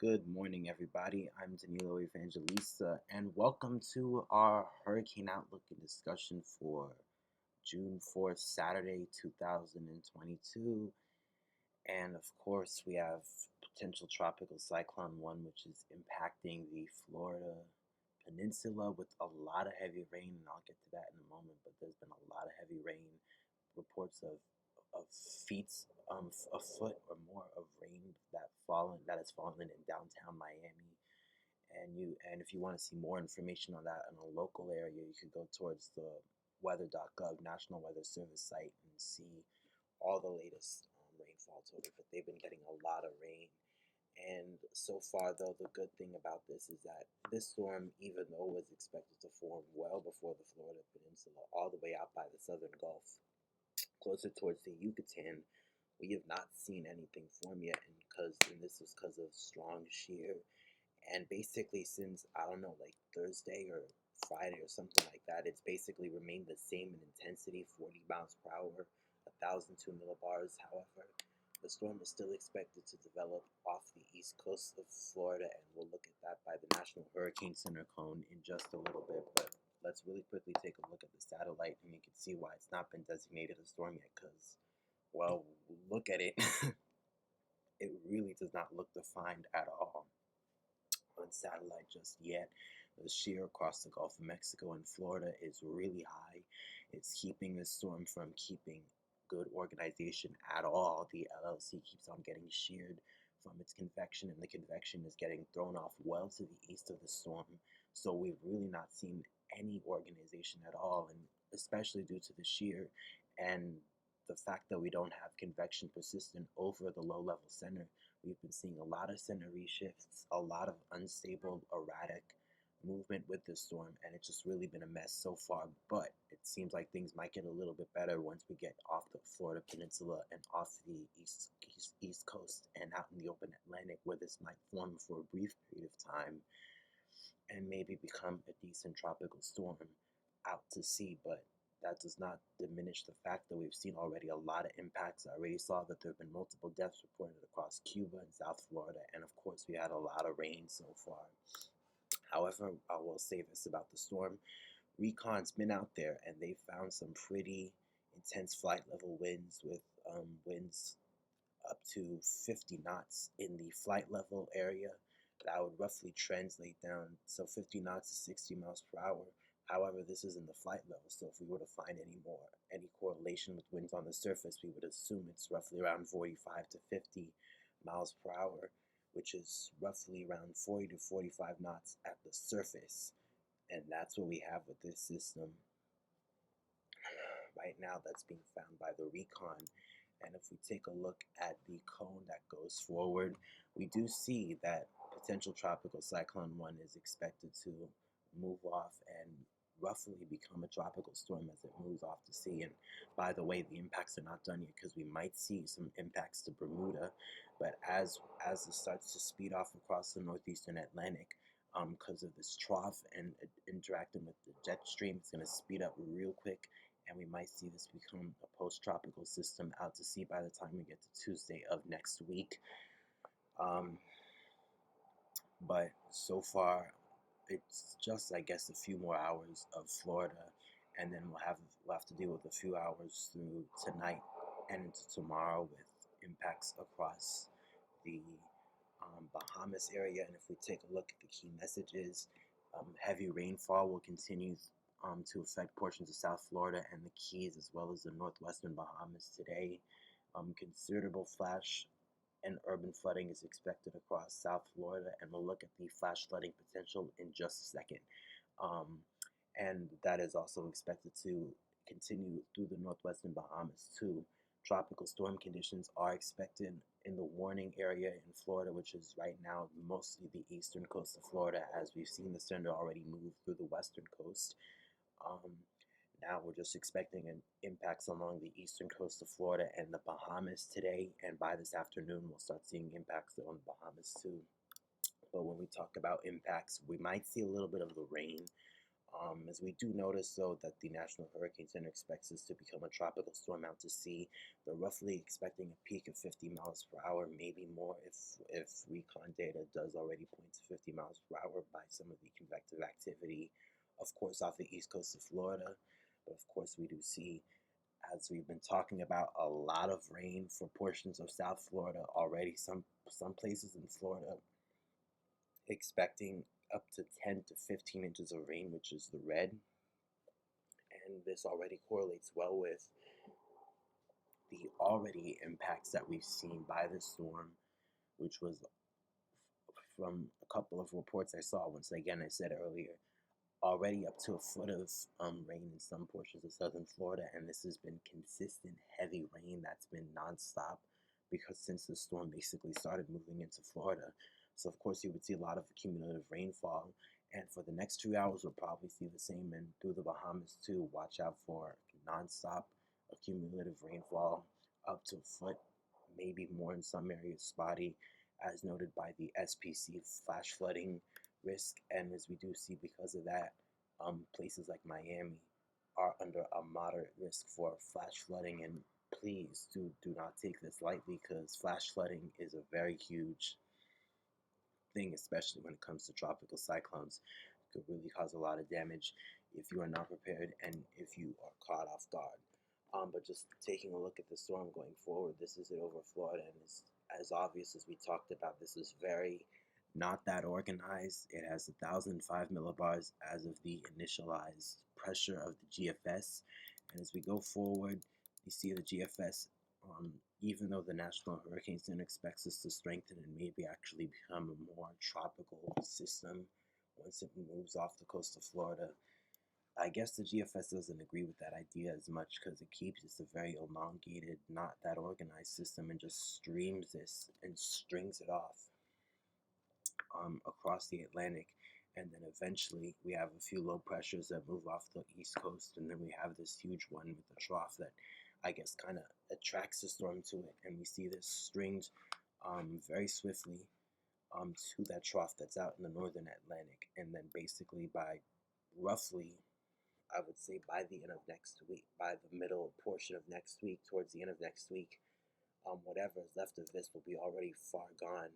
Good morning, everybody. I'm Danilo Evangelista, and welcome to our Hurricane Outlook and discussion for June 4th, Saturday, 2022. And of course, we have potential tropical cyclone 1, which is impacting the Florida peninsula with a lot of heavy rain, and I'll get to that in a moment. But there's been a lot of heavy rain, reports of feet, a foot or more of rain that has fallen in downtown Miami. And if you want to see more information on that in a local area, you could go towards the weather.gov National Weather Service site and see all the latest rainfall totals. But they've been getting a lot of rain. And so far, though, the good thing about this is that this storm, even though it was expected to form well before the Florida Peninsula, all the way out by the southern Gulf, closer towards the Yucatan, we have not seen anything form yet, and this was because of strong shear. And basically, since I don't know, like Thursday or Friday or something like that, it's basically remained the same in intensity, 40 miles per hour, 1,002 millibars. However, the storm is still expected to develop off the east coast of Florida, and we'll look at that by the National Hurricane Center cone in just a little bit. But let's really quickly take a look at the satellite, and you can see why it's not been designated a storm yet. Because, well, look at it. It really does not look defined at all on satellite just yet. The shear across the Gulf of Mexico and Florida is really high. It's keeping this storm from keeping good organization at all. The LLC keeps on getting sheared from its convection, and the convection is getting thrown off well to the east of the storm. So we've really not seen any organization at all, and especially due to the shear and the fact that we don't have convection persistent over the low level center. We've been seeing a lot of center reshifts, a lot of unstable, erratic movement with this storm, and it's just really been a mess so far. But it seems like things might get a little bit better once we get off the Florida Peninsula and off the east coast and out in the open Atlantic, where this might form for a brief period of time and maybe become a decent tropical storm out to sea. But that does not diminish the fact that we've seen already a lot of impacts. I already saw that there have been multiple deaths reported across Cuba and South Florida, and of course, we had a lot of rain so far. However, I will say this about the storm. Recon's been out there and they found some pretty intense flight level winds with winds up to 50 knots in the flight level area. That would roughly translate down, so 50 knots is 60 miles per hour. However, this is in the flight level, so if we were to find any correlation with winds on the surface, we would assume it's roughly around 45 to 50 miles per hour, which is roughly around 40 to 45 knots at the surface. And that's what we have with this system right now that's being found by the recon. And if we take a look at the cone that goes forward, we do see that potential tropical cyclone 1 is expected to move off and roughly become a tropical storm as it moves off to sea. And by the way, the impacts are not done yet because we might see some impacts to Bermuda. But as it starts to speed off across the northeastern Atlantic, because of this trough and interacting with the jet stream, it's going to speed up real quick, and we might see this become a post-tropical system out to sea by the time we get to Tuesday of next week. But so far, it's just, I guess, a few more hours of Florida, and then we'll have to deal with a few hours through tonight and into tomorrow with impacts across the Bahamas area. And if we take a look at the key messages, heavy rainfall will continue to affect portions of South Florida and the Keys, as well as the northwestern Bahamas today. Considerable flash and urban flooding is expected across South Florida, and we'll look at the flash flooding potential in just a second. And that is also expected to continue through the northwestern Bahamas too. Tropical storm conditions are expected in the warning area in Florida, which is right now mostly the eastern coast of Florida, as we've seen the center already move through the western coast. Now we're just expecting impacts along the eastern coast of Florida and the Bahamas today, and by this afternoon we'll start seeing impacts on the Bahamas too. But when we talk about impacts, we might see a little bit of the rain As we do notice, though, that the National Hurricane Center expects this to become a tropical storm out to sea. They're roughly expecting a peak of 50 miles per hour, maybe more if recon data does already point to 50 miles per hour by some of the convective activity, of course, off the east coast of Florida. But of course, we do see, as we've been talking about, a lot of rain for portions of South Florida already. Some places in Florida expecting up to 10 to 15 inches of rain, which is the red. And this already correlates well with the already impacts that we've seen by the storm, which was from a couple of reports I saw. Once again, I said earlier, already up to a foot of rain in some portions of southern Florida, and this has been consistent heavy rain that's been nonstop because since the storm basically started moving into Florida. So of course you would see a lot of cumulative rainfall, and for the next 2 hours we'll probably see the same, and through the Bahamas too. Watch out for nonstop accumulative rainfall up to a foot, maybe more in some areas, spotty, as noted by the SPC flash flooding risk. And as we do see, because of that, places like Miami are under a moderate risk for flash flooding. And please do not take this lightly, because flash flooding is a very huge thing, especially when it comes to tropical cyclones. It could really cause a lot of damage if you are not prepared and if you are caught off guard. But just taking a look at the storm going forward, this is it over Florida, and it's as obvious as we talked about. This is very not that organized. It has 1,005 millibars as of the initialized pressure of the GFS, and as we go forward, you see the GFS. Even though the National Hurricane Center expects us to strengthen and maybe actually become a more tropical system once it moves off the coast of Florida, I guess the GFS doesn't agree with that idea as much, because it keeps it's a very elongated, not that organized system, and just streams this and strings it off across the Atlantic. And then eventually we have a few low pressures that move off the east coast, and then we have this huge one with a trough that I guess kind of attracts the storm to it, and we see this stringed very swiftly to that trough that's out in the northern Atlantic. And then basically by roughly, I would say by the end of next week, by the middle portion of next week, towards the end of next week, whatever is left of this will be already far gone,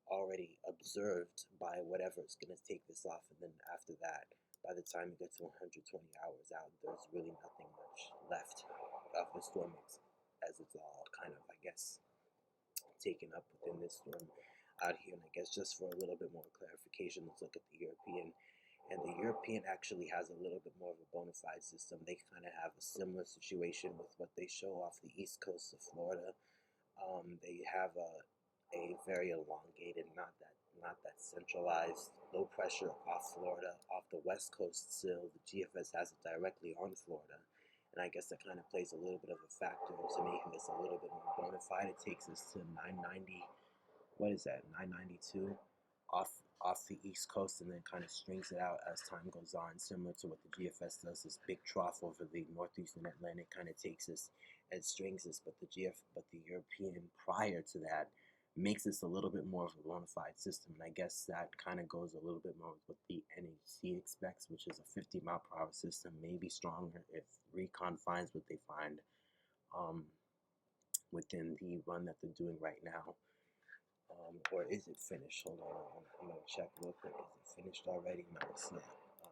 already observed by whatever is going to take this off. And then after that, by the time you get to 120 hours out, there's really nothing much left of the storm, as it's all kind of, I guess, taken up within this storm out here. And I guess just for a little bit more clarification, let's look at the European. And the European actually has a little bit more of a bona fide system. They kind of have a similar situation with what they show off the east coast of Florida. They have a very elongated, not that centralized, low pressure off Florida, off the west coast still. The GFS has it directly on Florida. And I guess that kind of plays a little bit of a factor into making this a little bit more bona fide. It takes us to 990, what is that, 992 off the east coast, and then kind of strings it out as time goes on, similar to what the GFS does. This big trough over the northeastern Atlantic kind of takes us and strings us, but the European prior to that makes this a little bit more of a bona fide system. And I guess that kind of goes a little bit more with what the NHC expects, which is a 50 mile per hour system, maybe stronger if recon finds what they find within the run that they're doing right now. Or is it finished? Hold on, I'm gonna check real quick. Is it finished already? No, it's not.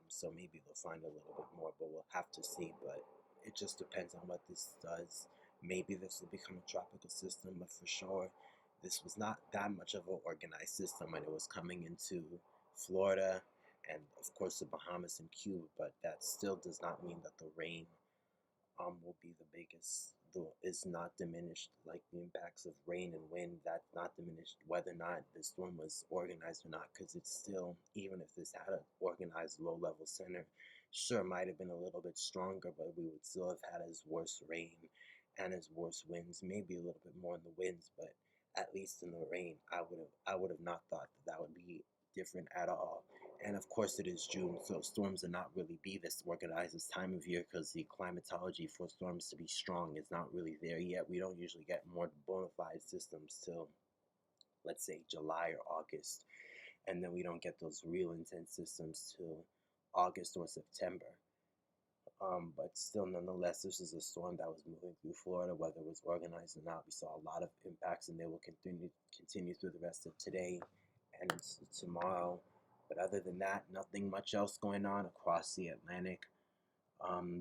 So maybe they'll find a little bit more, but we'll have to see. But it just depends on what this does. Maybe this will become a tropical system, but for sure, this was not that much of an organized system when it was coming into Florida and, of course, the Bahamas and Cuba. But that still does not mean that the rain will be the biggest, though is not diminished, like the impacts of rain and wind. That's not diminished whether or not the storm was organized or not, because it's still, even if this had an organized low level center, sure, it might have been a little bit stronger, but we would still have had as worse rain and as worse winds, maybe a little bit more in the winds. But at least in the rain, I would have not thought that that would be different at all. And of course, it is June, so storms are not really be this organized this time of year, because the climatology for storms to be strong is not really there yet. We don't usually get more bona fide systems till, let's say, July or August, and then we don't get those real intense systems till August or September. But still, nonetheless, this is a storm that was moving through Florida, whether it was organized or not. We saw a lot of impacts, and they will continue through the rest of today and tomorrow. But other than that, nothing much else going on across the Atlantic.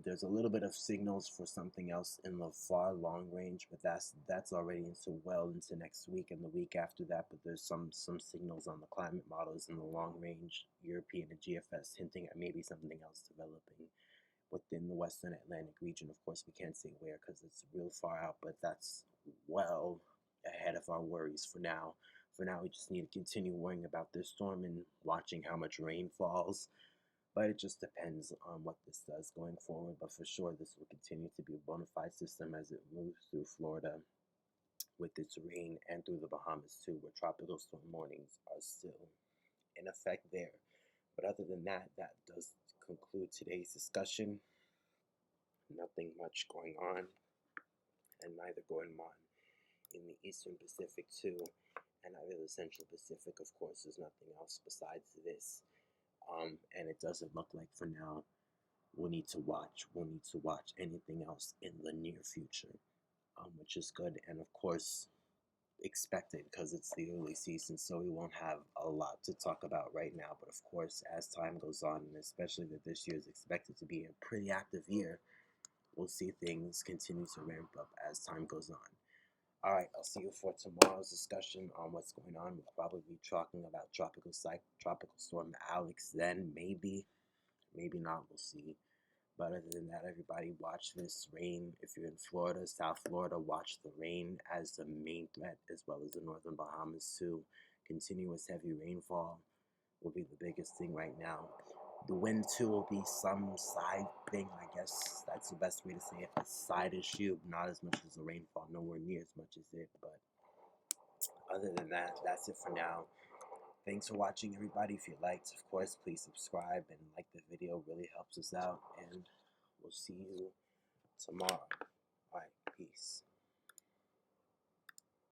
There's a little bit of signals for something else in the far long range, but that's already into next week and the week after that. But there's some signals on the climate models in the long range European and GFS hinting at maybe something else developing within the Western Atlantic region. Of course, we can't say where because it's real far out, but that's well ahead of our worries for now. For now, we just need to continue worrying about this storm and watching how much rain falls. But it just depends on what this does going forward. But for sure, this will continue to be a bona fide system as it moves through Florida with its rain and through the Bahamas too, where tropical storm warnings are still in effect there. But other than that, that does conclude today's discussion. Nothing much going on, and neither going on in the Eastern Pacific too, and either the Central Pacific, of course, there's nothing else besides this. And it doesn't look like for now we'll need to watch anything else in the near future, which is good, and of course expected because it's the early season, so we won't have a lot to talk about right now. But of course, as time goes on, and especially that this year is expected to be a pretty active year, we'll see things continue to ramp up as time goes on. All right, I'll see you for tomorrow's discussion on what's going on. We'll probably be talking about tropical storm Alex then, maybe not, we'll see. But other than that, everybody watch this rain. If you're in Florida, South Florida, watch the rain as the main threat, as well as the northern Bahamas too. Continuous heavy rainfall will be the biggest thing right now. The wind too will be some side thing, I guess that's the best way to say it. A side issue, not as much as the rainfall, nowhere near as much as it. But other than that, that's it for now. Thanks for watching, everybody. If you liked, of course, please subscribe and like the video. Really helps us out. And we'll see you tomorrow. All right, peace.